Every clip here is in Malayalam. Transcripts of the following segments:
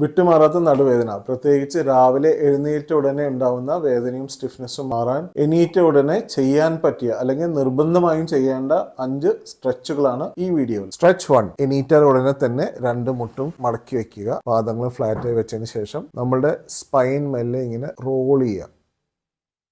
വിട്ടുമാറാത്ത നടുവേദന, പ്രത്യേകിച്ച് രാവിലെ എഴുന്നേറ്റ ഉടനെ ഉണ്ടാവുന്ന വേദനയും സ്റ്റിഫ്നെസ്സും മാറാൻ എണീറ്റ ഉടനെ ചെയ്യാൻ പറ്റിയ അല്ലെങ്കിൽ നിർബന്ധമായും ചെയ്യേണ്ട 5 സ്ട്രെച്ചുകളാണ് ഈ വീഡിയോയിൽ. സ്ട്രെച്ച് 1. എണീറ്റാൽ ഉടനെ തന്നെ 2 മുട്ടും മടക്കി വെക്കുക. പാദങ്ങൾ ഫ്ലാറ്റായി വെച്ചതിന് ശേഷം നമ്മളുടെ സ്പൈൻ മെല്ലെ ഇങ്ങനെ റോൾ ചെയ്യുക.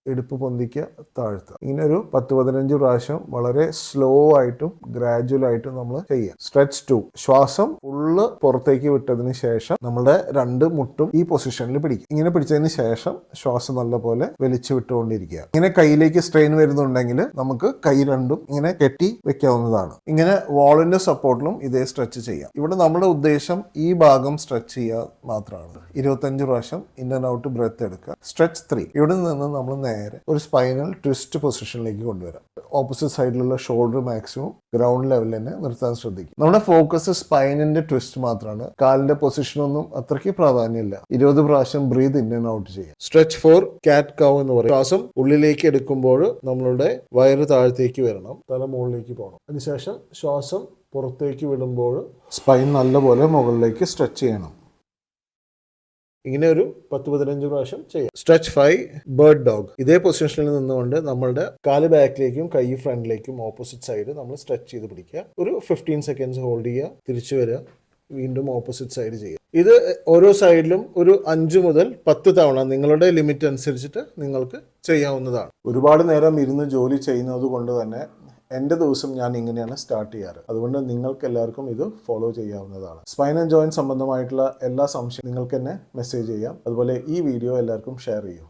ഇടുപ്പ് പൊന്തിക്കുക, താഴ്ത്തുക. ഇങ്ങനെ ഒരു 10-15 പ്രാവശ്യം വളരെ സ്ലോ ആയിട്ടും ഗ്രാജുവൽ ആയിട്ടും നമ്മൾ ചെയ്യുക. സ്ട്രെച്ച് 2. ശ്വാസം ഫുള്ള് പുറത്തേക്ക് വിട്ടതിന് ശേഷം നമ്മുടെ 2 മുട്ടും ഈ പൊസിഷനിൽ പിടിക്കും. ഇങ്ങനെ പിടിച്ചതിന് ശേഷം ശ്വാസം നല്ലപോലെ വലിച്ചു വിട്ടുകൊണ്ടിരിക്കുക. ഇങ്ങനെ കൈയിലേക്ക് സ്ട്രെയിൻ വരുന്നുണ്ടെങ്കിൽ നമുക്ക് കൈ രണ്ടും ഇങ്ങനെ കെട്ടി വെക്കാവുന്നതാണ്. ഇങ്ങനെ വാളിന്റെ സപ്പോർട്ടിലും ഇതേ സ്ട്രെച്ച് ചെയ്യാം. ഇവിടെ നമ്മുടെ ഉദ്ദേശം ഈ ഭാഗം സ്ട്രെച്ച് ചെയ്യുക മാത്രമാണ്. 25 പ്രാവശ്യം ഇൻ ആൻഡ് ഔട്ട് ബ്രെത്ത് എടുക്കുക. സ്ട്രെച്ച് 3. ഇവിടെ നിന്ന് നമ്മൾ നേരെ ഒരു സ്പൈനൽ ട്വിസ്റ്റ് പൊസിഷനിലേക്ക് കൊണ്ടുവരാം. ഓപ്പോസിറ്റ് സൈഡിലുള്ള ഷോൾഡർ മാക്സിമം ഗ്രൗണ്ട് ലെവലിൽ തന്നെ നിർത്താൻ ശ്രദ്ധിക്കും. നമ്മുടെ ഫോക്കസ് സ്പൈനിന്റെ ട്വിസ്റ്റ് മാത്രമാണ്. കാലിന്റെ പൊസിഷനൊന്നും അത്രയ്ക്ക് പ്രാധാന്യമില്ല. 20 പ്രാവശ്യം ബ്രീത്ത് ഇൻ ആൻഡ് ഔട്ട് ചെയ്യാം. സ്ട്രെച്ച് 4. കാറ്റ് കൗ എന്ന് പറയും. ശ്വാസം ഉള്ളിലേക്ക് എടുക്കുമ്പോൾ നമ്മളുടെ വയറ് താഴത്തേക്ക് വരണം, തല മുകളിലേക്ക് പോകണം. അതിനുശേഷം ശ്വാസം പുറത്തേക്ക് വിടുമ്പോൾ സ്പൈൻ നല്ലപോലെ മുകളിലേക്ക് സ്ട്രെച്ച് ചെയ്യണം. ഇങ്ങനെ ഒരു 10-15 പ്രാവശ്യം ചെയ്യാം. സ്ട്രെച്ച് 5. Bird dog. ഇതേ പൊസിഷനിൽ നിന്നുകൊണ്ട് നമ്മളുടെ കാല് ബാക്കിലേക്കും കൈ ഫ്രണ്ടിലേക്കും ഓപ്പോസിറ്റ് സൈഡ് നമ്മൾ സ്ട്രെച്ച് ചെയ്ത് പിടിക്കുക. ഒരു 15 സെക്കൻഡ്സ് ഹോൾഡ് ചെയ്യുക, തിരിച്ചു വരിക, വീണ്ടും ഓപ്പോസിറ്റ് സൈഡ് ചെയ്യുക. ഇത് ഓരോ സൈഡിലും ഒരു 5 മുതൽ 10 തവണ നിങ്ങളുടെ ലിമിറ്റ് അനുസരിച്ചിട്ട് നിങ്ങൾക്ക് ചെയ്യാവുന്നതാണ്. ഒരുപാട് നേരം ഇരുന്ന് ജോലി ചെയ്യുന്നത് കൊണ്ട് തന്നെ എൻ്റെ ദിവസം ഞാൻ ഇങ്ങനെയാണ് സ്റ്റാർട്ട് ചെയ്യാറ്. അതുകൊണ്ട് നിങ്ങൾക്ക് എല്ലാവർക്കും ഇത് ഫോളോ ചെയ്യാവുന്നതാണ്. സ്പൈൻ ആൻഡ് ജോയിന്റ് സംബന്ധമായിട്ടുള്ള എല്ലാ സംശയം നിങ്ങൾക്ക് എന്നെ മെസ്സേജ് ചെയ്യാം. അതുപോലെ ഈ വീഡിയോ എല്ലാവർക്കും ഷെയർ ചെയ്യൂ.